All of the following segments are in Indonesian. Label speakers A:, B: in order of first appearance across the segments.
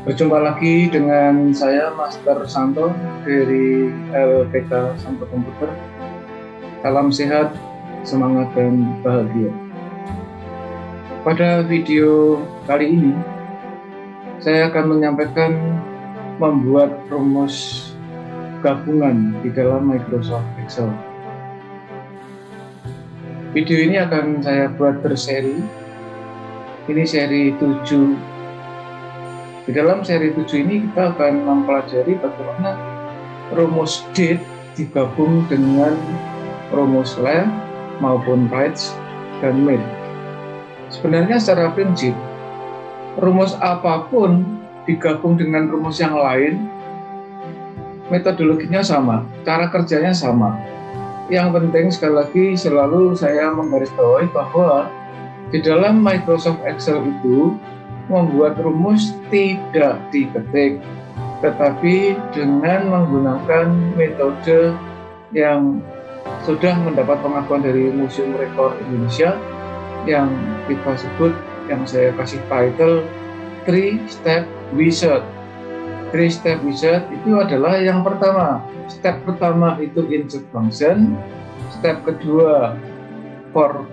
A: Berjumpa lagi dengan saya Master Santo dari LPK Santo Komputer. Salam sehat, semangat dan bahagia. Pada video kali ini saya akan menyampaikan membuat rumus gabungan di dalam Microsoft Excel. Video ini akan saya buat berseri. Ini seri 7. Di dalam seri 7 ini kita akan mempelajari bagaimana rumus date digabung dengan rumus left maupun right dan mid. Sebenarnya secara prinsip, rumus apapun digabung dengan rumus yang lain, metodologinya sama, cara kerjanya sama. Yang penting sekali lagi selalu saya menggarisbawahi bahwa di dalam Microsoft Excel itu membuat rumus tidak diketik, tetapi dengan menggunakan metode yang sudah mendapat pengakuan dari Museum Rekor Indonesia yang kita sebut, yang saya kasih title 3-step wizard. 3-step wizard itu adalah yang pertama, step pertama itu insert function, step kedua for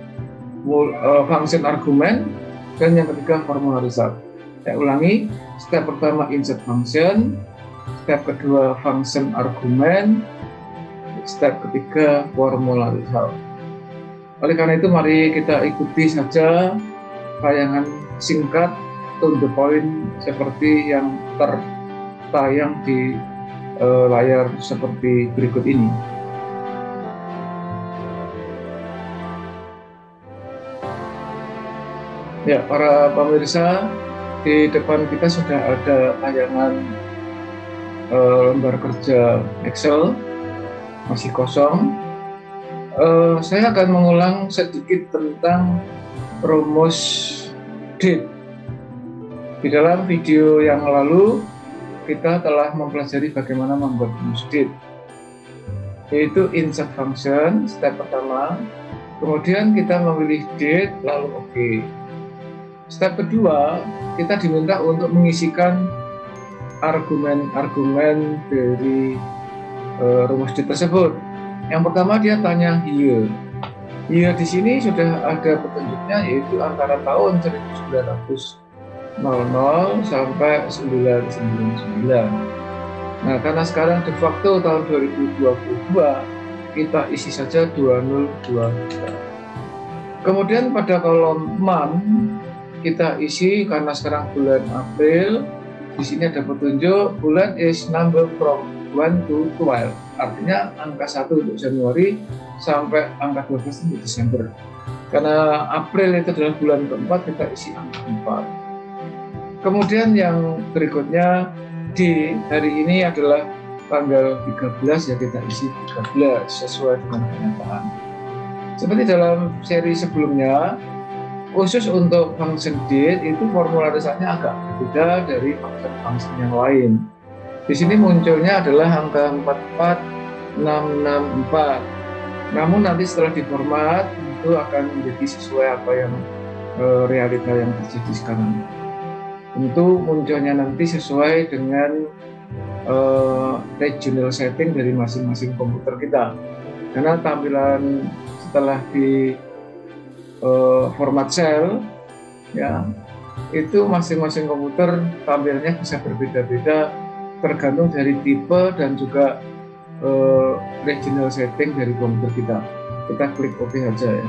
A: function argument, dan yang ketiga formularisasi. Saya ulangi, step pertama insert function, step kedua function argument, step ketiga formularisasi. Oleh karena itu mari kita ikuti saja tayangan singkat to the point seperti yang tertayang di layar seperti berikut ini. Ya, para pemirsa, di depan kita sudah ada tayangan lembar kerja Excel, masih kosong. Saya akan mengulang sedikit tentang rumus date. Di dalam video yang lalu, kita telah mempelajari bagaimana membuat rumus date, yaitu insert function, step pertama, kemudian kita memilih date, lalu oke. Step kedua, kita diminta untuk mengisikan argumen-argumen dari rumus date tersebut. Yang pertama dia tanya year. Year di sini sudah ada petunjuknya, yaitu antara tahun 1900 sampai 999. Nah, karena sekarang de facto tahun 2022, kita isi saja 2022. Kemudian pada kolom month kita isi, karena sekarang bulan April, di sini ada petunjuk bulan is number from 1 to 12, artinya angka 1 untuk Januari sampai angka 12 untuk Desember. Karena April itu adalah bulan keempat, kita isi angka 4. Kemudian yang berikutnya, di hari ini adalah tanggal 13, ya kita isi 13 sesuai dengan kenyataan. Seperti dalam seri sebelumnya, khusus untuk function date itu formularisasinya agak berbeda dari function-function yang lain. Di sini munculnya adalah angka 44664. Namun nanti setelah diformat itu akan menjadi sesuai apa yang realita yang terjadi sekarang. Tentu munculnya nanti sesuai dengan regional setting dari masing-masing komputer kita. Karena tampilan setelah di format cell, ya, itu masing-masing komputer tampilannya bisa berbeda-beda tergantung dari tipe dan juga regional setting dari komputer kita. Kita klik OK aja ya.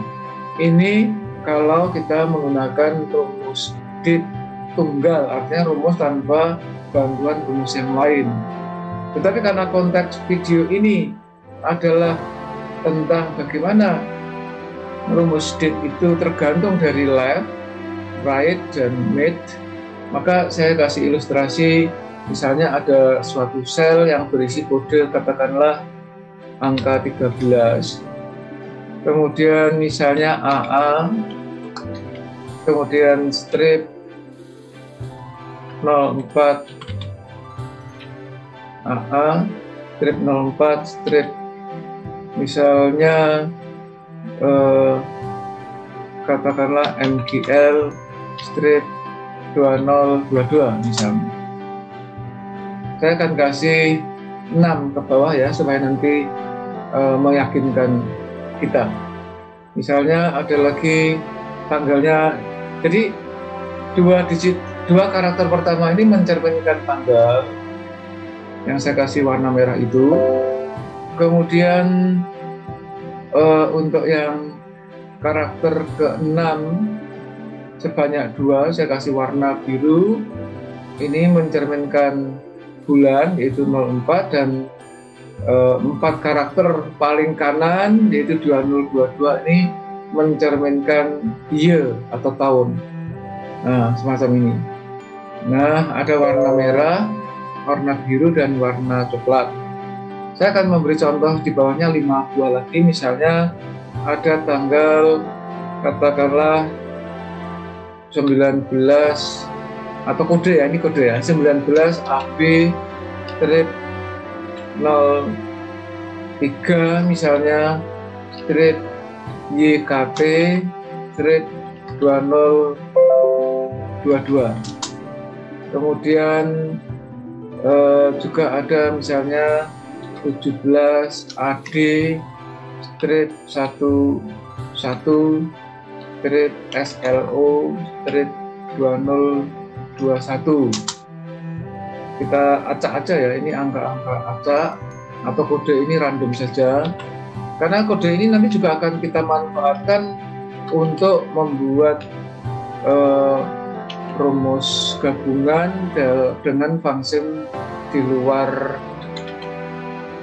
A: Ini kalau kita menggunakan rumus date tunggal, artinya rumus tanpa bantuan rumus yang lain. Tetapi karena konteks video ini adalah tentang bagaimana rumus date itu tergantung dari left, right, dan mid, maka saya kasih ilustrasi. Misalnya ada suatu sel yang berisi kode katakanlah angka 13, kemudian misalnya AA, kemudian strip 04 AA, strip 04, strip misalnya katakanlah MGL strip 2022 misalnya. Saya akan kasih 6 ke bawah ya, supaya nanti meyakinkan kita. Misalnya ada lagi tanggalnya, jadi dua karakter pertama ini mencerminkan tanggal yang saya kasih warna merah itu. Kemudian untuk yang karakter ke-6 sebanyak 2 saya kasih warna biru, ini mencerminkan bulan yaitu 04, dan 4 karakter paling kanan yaitu 2022 ini mencerminkan year atau tahun. Nah, semacam ini. Nah, ada warna merah, warna biru, dan warna coklat. Saya akan memberi contoh di bawahnya 5 buah lagi. Misalnya ada tanggal katakanlah 19 atau kode ya, ini kode ya, 19 AB strip 03 misalnya strip YKT strip 2022. Kemudian juga ada misalnya 17 AD strip 11 strip SLO strip 2021. Kita acak aja ya, ini angka-angka acak atau kode ini random saja, karena kode ini nanti juga akan kita manfaatkan untuk membuat rumus gabungan dengan function di luar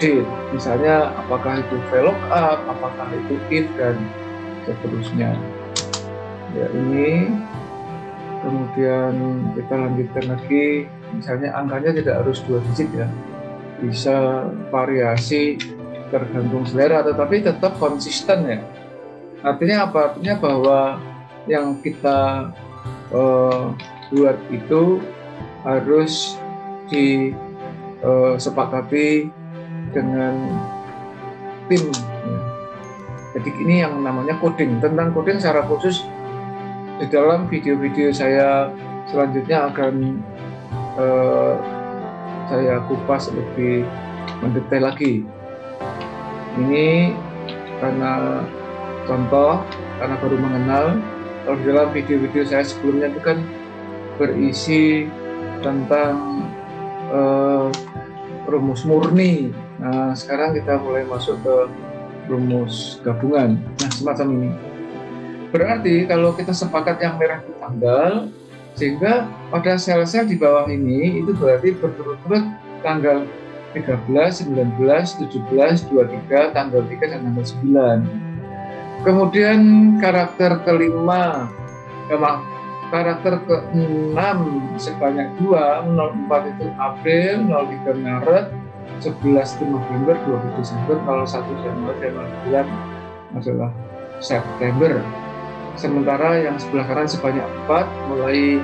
A: date, misalnya apakah itu VLOOKUP, apakah itu if, dan seterusnya ya. Ini kemudian kita lanjutkan lagi, misalnya angkanya tidak harus 2 digit ya, bisa variasi tergantung selera, tetapi tetap konsisten ya. Artinya apa? Artinya bahwa yang kita buat itu harus disepakati dengan tim ya. Jadi ini yang namanya coding. Tentang coding secara khusus di dalam video-video saya selanjutnya akan saya kupas lebih mendetail lagi. Ini karena contoh, karena baru mengenal. Kalau di dalam video-video saya sebelumnya itu kan berisi tentang rumus murni. Nah, sekarang kita mulai masuk ke rumus gabungan. Nah, semacam ini. Berarti kalau kita sepakat yang merah itu tanggal, sehingga pada sel-sel di bawah ini itu berarti berturut-turut tanggal 13, 19, 17, 23, tanggal 3, dan tanggal 9. Kemudian karakter kelima, karakter ke-6 sebanyak 2, 04 itu April, 03 Maret, 11 itu November, 20 Desember, 01 Januari, dan 09 adalah September. Sementara yang sebelah kanan sebanyak 4, mulai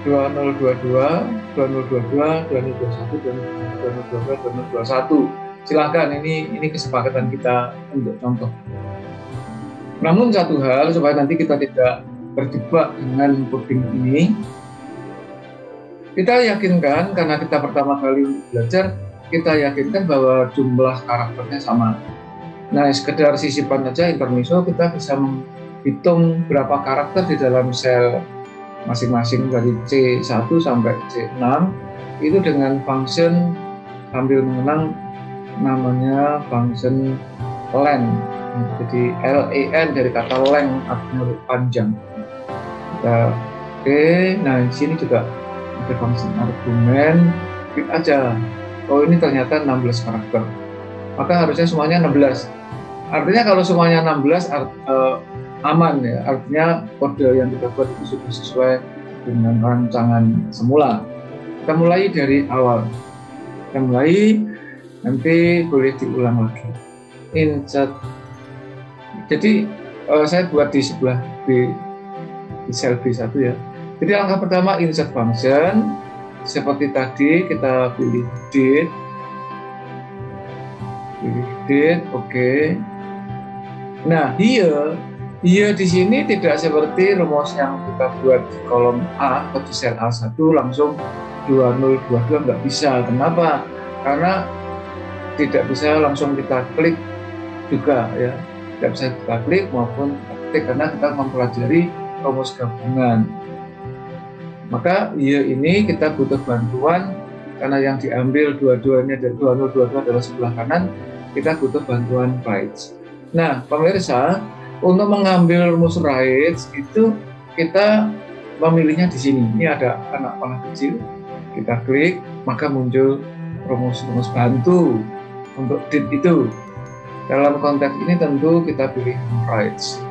A: 2022, 2022, 2021, 2022, 2021. Silahkan, ini kesepakatan kita untuk contoh. Namun satu hal, supaya nanti kita tidak terjebak dengan coding ini, kita yakinkan, karena kita pertama kali belajar, kita yakinkan bahwa jumlah karakternya sama. Nah, sekedar sisipan aja intermezzo, kita bisa menghitung berapa karakter di dalam sel masing-masing dari C1 sampai C6 itu dengan function sambil mengenang namanya function len. Jadi LEN dari kata length, artinya panjang. Kita nah di sini juga ada function argumen. Klik aja, oh ini ternyata 16 karakter, maka harusnya semuanya 16. Artinya kalau semuanya 16 aman ya, artinya kode yang kita buat itu sudah sesuai dengan rancangan semula. Kita mulai dari awal, kita mulai, nanti boleh diulang lagi. Insert. Jadi saya buat di sebelah di sel B1 ya. Jadi langkah pertama insert function, seperti tadi kita pilih date, oke. Nah, here di sini tidak seperti rumus yang kita buat di kolom A atau di sel A1 langsung 2022 nggak bisa. Kenapa? Karena tidak bisa langsung kita klik juga ya, tidak bisa kita klik maupun kita ketik karena kita mempelajari rumus gabungan. Maka ya ini kita butuh bantuan karena yang diambil dua-duanya dari 2022 adalah sebelah kanan, kita butuh bantuan Rites. Nah, pemirsa, untuk mengambil rumus Rites itu kita memilihnya di sini. Ini ada anak panah kecil, kita klik maka muncul rumus-rumus bantu untuk dit itu. Dalam konteks ini tentu kita pilih Rites.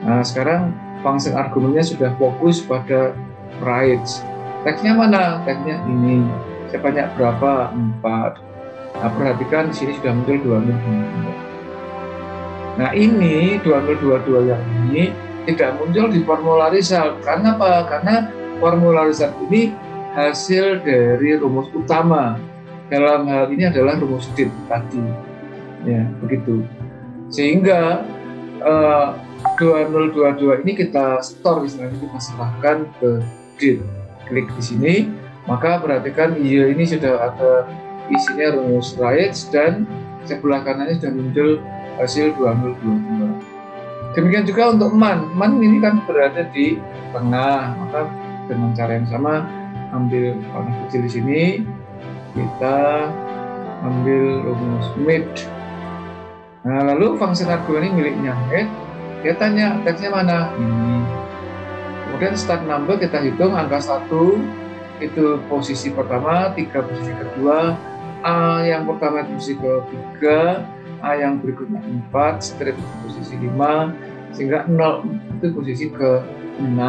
A: Nah, sekarang function argumennya sudah fokus pada Rites. Teksnya mana? Teksnya ini. Sebanyak berapa? 4. Nah, perhatikan di sini sudah muncul 2022. Nah, ini 2022 yang ini tidak muncul di formular result. Karena apa? Karena formular result ini hasil dari rumus utama. Dalam hal ini adalah rumus dit tadi. Ya, begitu. Sehingga 2022 ini kita store, istilahnya kita serahkan ke dit. Klik di sini, maka perhatikan iya ini sudah ada isinya rumus Rites dan sebelah kanannya sudah muncul hasil 2022. Demikian juga untuk man ini kan berada di tengah, maka dengan cara yang sama ambil panah kecil di sini, kita ambil rumus mid. Nah, lalu fungsi argumen ini miliknya mid, dia tanya teksnya mana? Ini. Kemudian start number kita hitung angka 1 itu posisi pertama, 3 posisi kedua, A yang pertama itu posisi ketiga, A yang berikutnya 4, strip posisi 5, sehingga 0 itu posisi ke-6.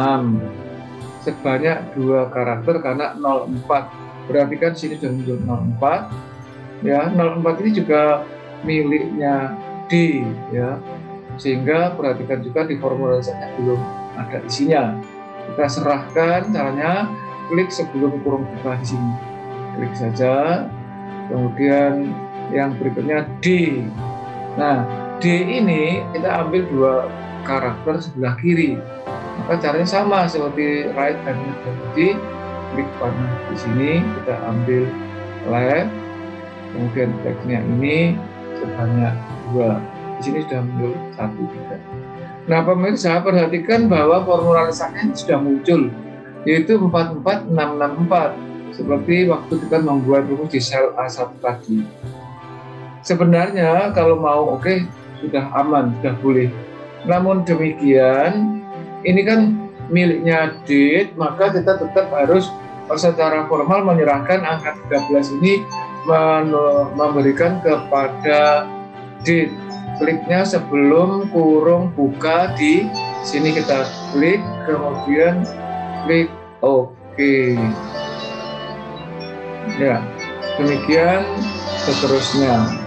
A: Sebanyak 2 karakter karena 04. Berarti kan sini sudah muncul 04. Ya, 04 ini juga miliknya D ya. Sehingga perhatikan juga di formulasinya belum ada isinya. Kita serahkan caranya, klik sebelum kurung buka di sini. Klik saja. Kemudian yang berikutnya D. Nah, D ini kita ambil 2 karakter sebelah kiri. Maka caranya sama seperti right dan left tadi. Klik panah di sini, kita ambil left. Kemudian teksnya ini sebanyak 2. Di sini sudah muncul 1 juga. Nah, pemirsa perhatikan bahwa formulasinya sudah muncul, yaitu 44664. Seperti waktu kita membuat rumus di sel A1 tadi. Sebenarnya kalau mau sudah aman, sudah boleh. Namun demikian, ini kan miliknya dit, maka kita tetap harus secara formal menyerahkan angka 13 ini memberikan kepada dit. Kliknya sebelum kurung buka di sini kita klik, kemudian klik OK. Ya, demikian seterusnya.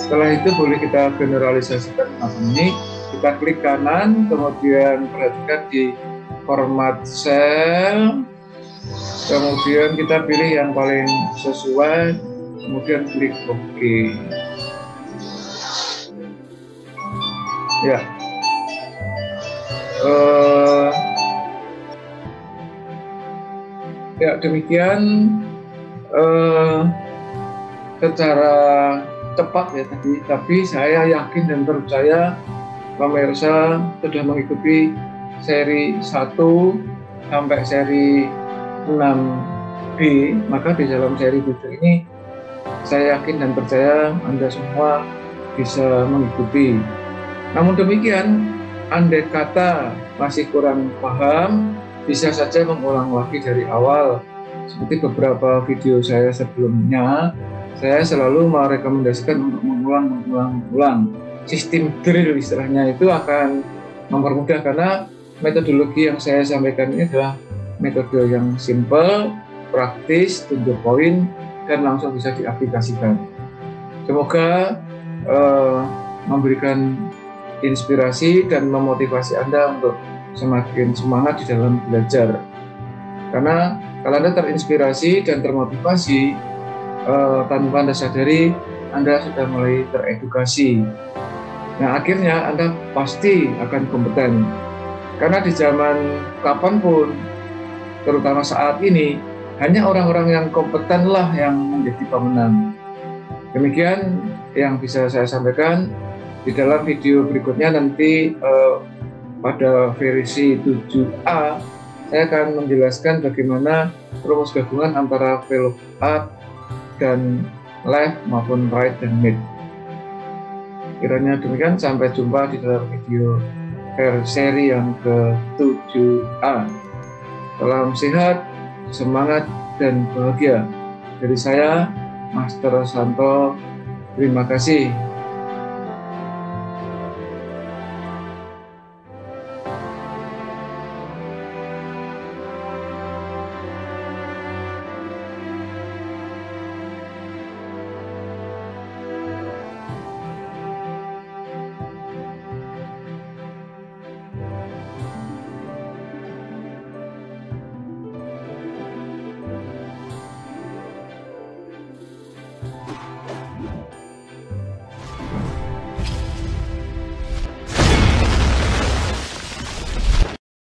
A: Setelah itu boleh kita generalisasikan ini. Kita klik kanan, kemudian perhatikan di format cell, kemudian kita pilih yang paling sesuai, kemudian klik OK. Ya, ya demikian secara cepat ya tadi, tapi saya yakin dan percaya pemirsa sudah mengikuti seri 1 sampai seri 6B, maka di dalam seri 7 ini saya yakin dan percaya Anda semua bisa mengikuti. Namun demikian, andai kata masih kurang paham, bisa saja mengulang lagi dari awal. Seperti beberapa video saya sebelumnya, saya selalu merekomendasikan untuk mengulang. Sistem drill istilahnya itu akan mempermudah karena metodologi yang saya sampaikan ini adalah metode yang simple, praktis, to the point, dan langsung bisa diaplikasikan. Semoga memberikan inspirasi dan memotivasi Anda untuk semakin semangat di dalam belajar. Karena kalau Anda terinspirasi dan termotivasi, tanpa Anda sadari, Anda sudah mulai teredukasi. Nah, akhirnya Anda pasti akan kompeten. Karena di zaman kapanpun, terutama saat ini, hanya orang-orang yang kompetenlah yang menjadi pemenang. Demikian yang bisa saya sampaikan. Di dalam video berikutnya nanti pada versi 7A saya akan menjelaskan bagaimana rumus gabungan antara VLOOKUP dan left maupun right dan mid. Kiranya demikian, sampai jumpa di dalam video seri yang ke-7A. Salam sehat, semangat, dan bahagia. Dari saya, Master Santo, terima kasih.